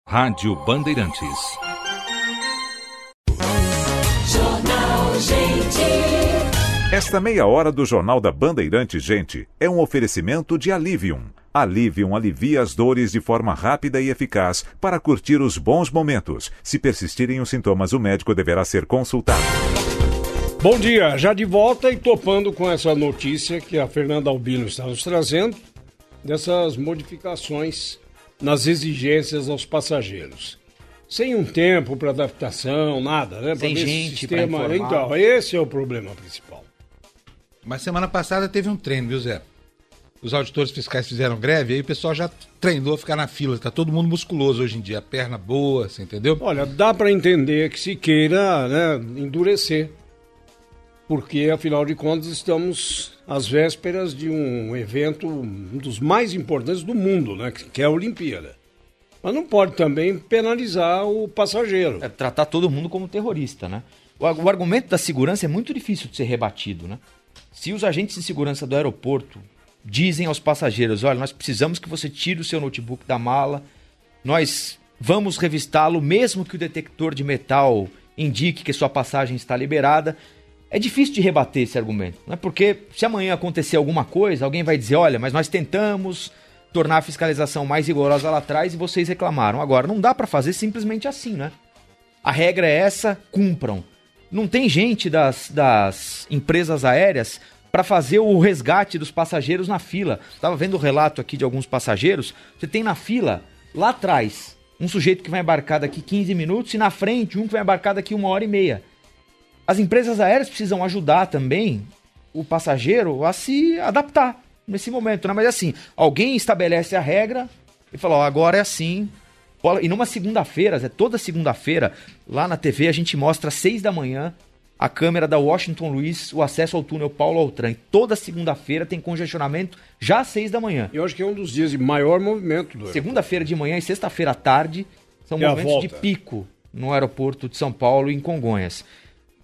Rádio Bandeirantes. Jornal Gente. Esta meia hora do Jornal da Bandeirantes, gente, é um oferecimento de Alivium. Alivium alivia as dores de forma rápida e eficaz para curtir os bons momentos. Se persistirem os sintomas, o médico deverá ser consultado. Bom dia, já de volta e topando com essa notícia que a Fernanda Albino está nos trazendo, dessas modificações nas exigências aos passageiros. Sem um tempo para adaptação, nada, né? Sem gente para informar. Então, esse é o problema principal. Mas semana passada teve um treino, viu, Zé? Os auditores fiscais fizeram greve, aí o pessoal já treinou a ficar na fila. Tá todo mundo musculoso hoje em dia, a perna boa, você entendeu? Olha, dá para entender que se queira, né, endurecer. Porque, afinal de contas, estamos às vésperas de um evento, um dos mais importantes do mundo, né, que é a Olimpíada. Mas não pode também penalizar o passageiro. É tratar todo mundo como terrorista, né? O argumento da segurança é muito difícil de ser rebatido, né? Se os agentes de segurança do aeroporto dizem aos passageiros, olha, nós precisamos que você tire o seu notebook da mala, nós vamos revistá-lo mesmo que o detector de metal indique que sua passagem está liberada, é difícil de rebater esse argumento, né? Porque se amanhã acontecer alguma coisa, alguém vai dizer, olha, mas nós tentamos tornar a fiscalização mais rigorosa lá atrás e vocês reclamaram. Agora, não dá para fazer simplesmente assim, né? A regra é essa, cumpram. Não tem gente das empresas aéreas para fazer o resgate dos passageiros na fila. Estava vendo o relato aqui de alguns passageiros. Você tem na fila, lá atrás, um sujeito que vai embarcar daqui 15 minutos e na frente um que vai embarcar daqui 1h30. As empresas aéreas precisam ajudar também o passageiro a se adaptar nesse momento, né? Mas assim, alguém estabelece a regra e fala, ó, agora é assim. E numa segunda-feira, toda segunda-feira, lá na TV a gente mostra às 6 da manhã a câmera da Washington Luiz, o acesso ao túnel Paulo Altran. Toda segunda-feira tem congestionamento já às 6 da manhã. Eu acho que é um dos dias de maior movimento do aeroporto. Segunda-feira de manhã e sexta-feira à tarde são movimentos de pico no aeroporto de São Paulo e em Congonhas.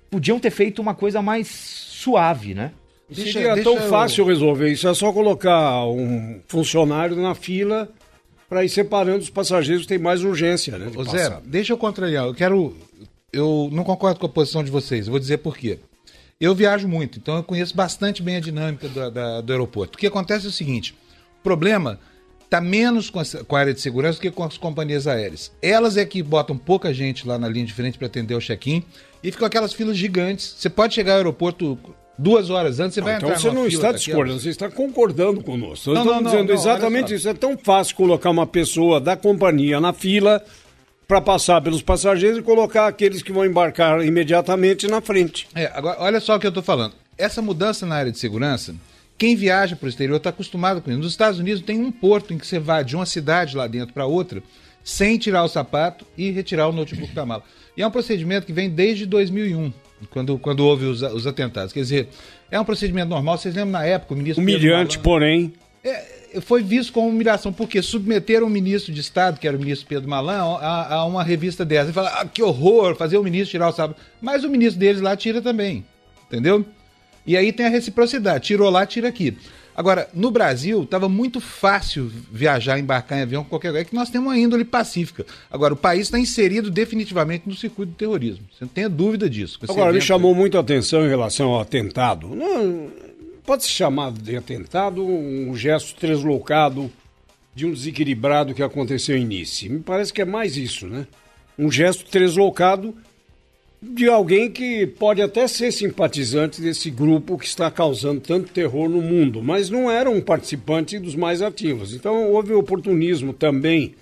Podiam ter feito uma coisa mais suave, né? Seria tão fácil resolver isso, é só colocar um funcionário na fila para ir separando os passageiros que têm mais urgência, né? Zé, deixa eu contrariar, eu não concordo com a posição de vocês, eu vou dizer por quê. Eu viajo muito, então eu conheço bastante bem a dinâmica do aeroporto. O que acontece é o seguinte, o problema está menos com a área de segurança do que com as companhias aéreas. Elas é que botam pouca gente lá na linha de frente para atender o check-in e ficam aquelas filas gigantes. Você pode chegar ao aeroporto 2 horas antes, você vai entrar numa fila. Então você não está discordando, você está concordando conosco. Nós estamos dizendo exatamente isso. É tão fácil colocar uma pessoa da companhia na fila para passar pelos passageiros e colocar aqueles que vão embarcar imediatamente na frente. Agora, olha só o que eu estou falando. Essa mudança na área de segurança, quem viaja para o exterior está acostumado com isso. Nos Estados Unidos tem um porto em que você vai de uma cidade lá dentro para outra sem tirar o sapato e retirar o notebook da mala. E é um procedimento que vem desde 2001, quando houve os atentados. Quer dizer, é um procedimento normal. Vocês lembram na época o ministro... Humilhante, porém... Foi visto como humilhação, porque submeteram o ministro de Estado, que era o ministro Pedro Malan, a uma revista dessa. E falaram, que horror, fazer o ministro tirar o sapato. Mas o ministro deles lá tira também, entendeu? E aí tem a reciprocidade, tirou lá, tira aqui. Agora, no Brasil, estava muito fácil viajar, embarcar em avião com qualquer coisa, que nós temos uma índole pacífica. Agora, o país está inserido definitivamente no circuito do terrorismo. Você não tem dúvida disso. Agora, me chamou muito a atenção em relação ao atentado. Não, pode ser chamado de atentado um gesto deslocado de um desequilibrado que aconteceu em Nice. Me parece que é mais isso, né? Um gesto deslocado de alguém que pode até ser simpatizante desse grupo que está causando tanto terror no mundo, mas não era um participante dos mais ativos. Então houve oportunismo também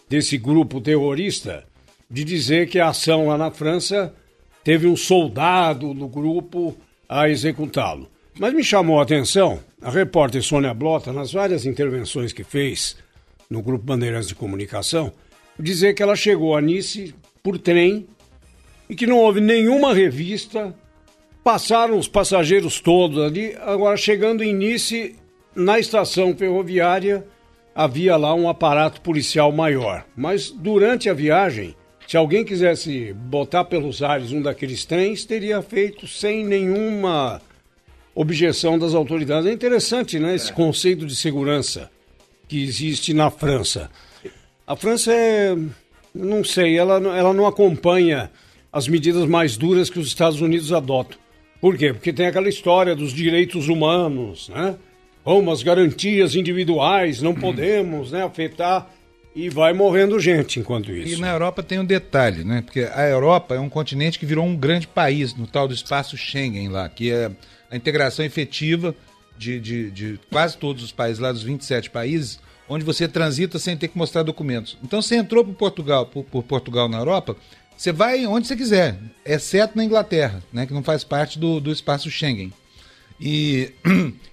desse grupo terrorista de dizer que a ação lá na França teve um soldado do grupo a executá-lo. Mas me chamou a atenção a repórter Sônia Blota, nas várias intervenções que fez no Grupo Bandeirantes de Comunicação, dizer que ela chegou a Nice por trem e que não houve nenhuma revista, passaram os passageiros todos ali. Agora, chegando em Nice, na estação ferroviária, havia lá um aparato policial maior. Mas durante a viagem, se alguém quisesse botar pelos ares um daqueles trens, teria feito sem nenhuma objeção das autoridades. É interessante, né, esse conceito de segurança que existe na França. A França é Não sei, ela não acompanha as medidas mais duras que os Estados Unidos adotam. Por quê? Porque tem aquela história dos direitos humanos, né? Como as garantias individuais, não podemos, né, afetar, e vai morrendo gente enquanto isso. E na Europa tem um detalhe, né? Porque a Europa é um continente que virou um grande país no tal do espaço Schengen lá, que é a integração efetiva de quase todos os países lá, dos 27 países, onde você transita sem ter que mostrar documentos. Então você entrou por Portugal na Europa, você vai onde você quiser, exceto na Inglaterra, né, que não faz parte do espaço Schengen. E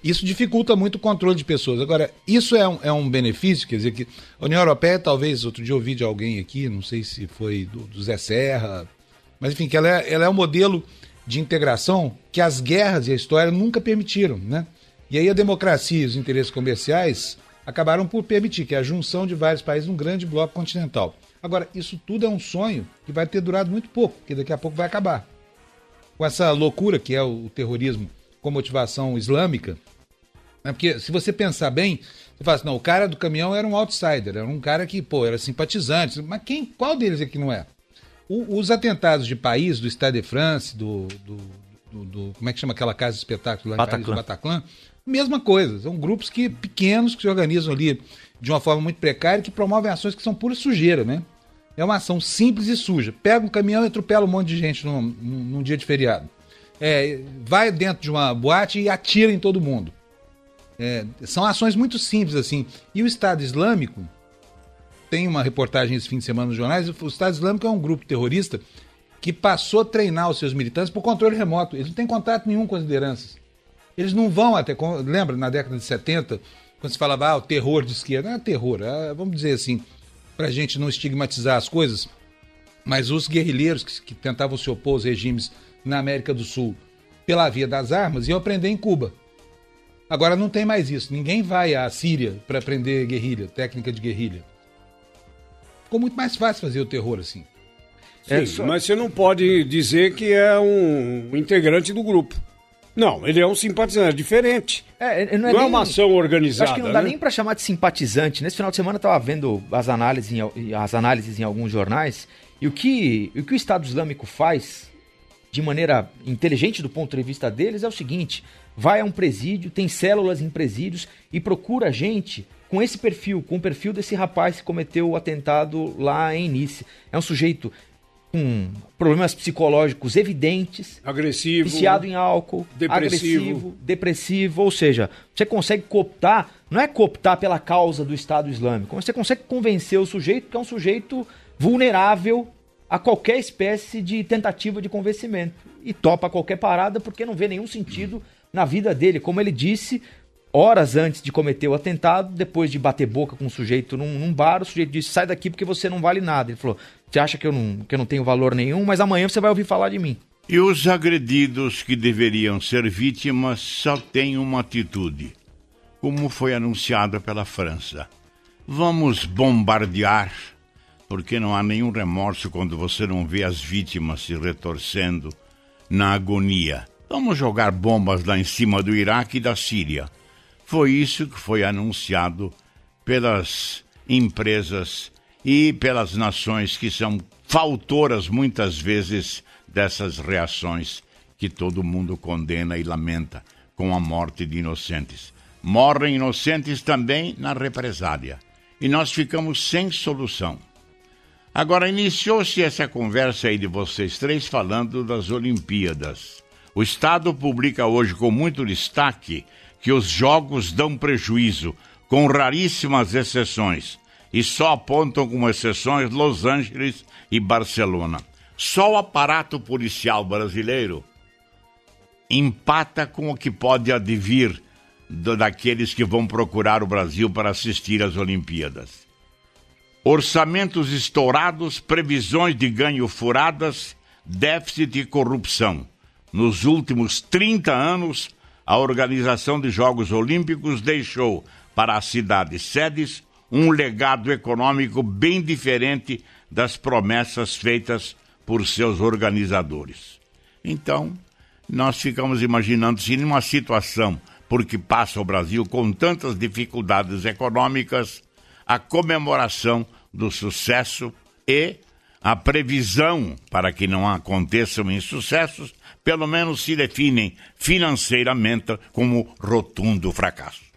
isso dificulta muito o controle de pessoas. Agora, isso é um benefício, quer dizer que a União Europeia, talvez, outro dia eu ouvi de alguém aqui, não sei se foi do Zé Serra, mas enfim, que ela é um modelo de integração que as guerras e a história nunca permitiram, né? E aí a democracia e os interesses comerciais acabaram por permitir, que é a junção de vários países num grande bloco continental. Agora, isso tudo é um sonho que vai ter durado muito pouco, porque daqui a pouco vai acabar. Com essa loucura que é o terrorismo com motivação islâmica, né? Porque se você pensar bem, você fala assim, não, o cara do caminhão era um outsider, era um cara que, era simpatizante, mas qual deles é que não é? Os atentados de Paris, do Stade de France, como é que chama aquela casa de espetáculo lá em Paris, do Bataclan, mesma coisa, são grupos pequenos que se organizam ali de uma forma muito precária e que promovem ações que são pura sujeira, né? É uma ação simples e suja. Pega um caminhão e atropela um monte de gente num dia de feriado. Vai dentro de uma boate e atira em todo mundo. São ações muito simples, assim. E o Estado Islâmico, tem uma reportagem esse fim de semana nos jornais, o Estado Islâmico é um grupo terrorista que passou a treinar os seus militantes por controle remoto. Eles não têm contato nenhum com as lideranças. Eles não vão até... Lembra, na década de 70, quando se falava, o terror de esquerda? Não é terror, vamos dizer assim, para a gente não estigmatizar as coisas, mas os guerrilheiros que tentavam se opor aos regimes na América do Sul pela via das armas iam aprender em Cuba. Agora não tem mais isso. Ninguém vai à Síria para aprender guerrilha, técnica de guerrilha. Ficou muito mais fácil fazer o terror assim. Sim, mas você não pode dizer que é um integrante do grupo. Não, ele é um simpatizante, diferente. Não é uma ação organizada. Acho que não dá nem para chamar de simpatizante. Nesse final de semana eu estava vendo as análises em alguns jornais, e o que o Estado Islâmico faz, de maneira inteligente do ponto de vista deles, é o seguinte: vai a um presídio, tem células em presídios e procura gente com esse perfil, com o perfil desse rapaz que cometeu o atentado lá em Nice. É um sujeito com problemas psicológicos evidentes, agressivo, viciado em álcool, depressivo, ou seja, você consegue cooptar, não é cooptar pela causa do Estado Islâmico, mas você consegue convencer o sujeito que é um sujeito vulnerável a qualquer espécie de tentativa de convencimento e topa qualquer parada porque não vê nenhum sentido na vida dele. Como ele disse, horas antes de cometer o atentado, depois de bater boca com um sujeito num bar, o sujeito disse: sai daqui porque você não vale nada. Ele falou: você acha que eu não tenho valor nenhum, mas amanhã você vai ouvir falar de mim. E os agredidos que deveriam ser vítimas só têm uma atitude, como foi anunciada pela França: vamos bombardear, porque não há nenhum remorso quando você não vê as vítimas se retorcendo na agonia. Vamos jogar bombas lá em cima do Iraque e da Síria. Foi isso que foi anunciado pelas empresas e pelas nações que são fautoras, muitas vezes, dessas reações que todo mundo condena e lamenta com a morte de inocentes. Morrem inocentes também na represália. E nós ficamos sem solução. Agora, iniciou-se essa conversa aí de vocês três falando das Olimpíadas. O Estado publica hoje com muito destaque que os jogos dão prejuízo, com raríssimas exceções, e só apontam como exceções Los Angeles e Barcelona. Só o aparato policial brasileiro empata com o que pode advir daqueles que vão procurar o Brasil para assistir às Olimpíadas. Orçamentos estourados, previsões de ganho furadas, déficit e corrupção. Nos últimos 30 anos, a Organização de Jogos Olímpicos deixou para as cidades sedes um legado econômico bem diferente das promessas feitas por seus organizadores. Então, nós ficamos imaginando se numa situação porque passa o Brasil com tantas dificuldades econômicas, a comemoração do sucesso e a previsão para que não aconteçam insucessos, pelo menos se definem financeiramente como rotundo fracasso.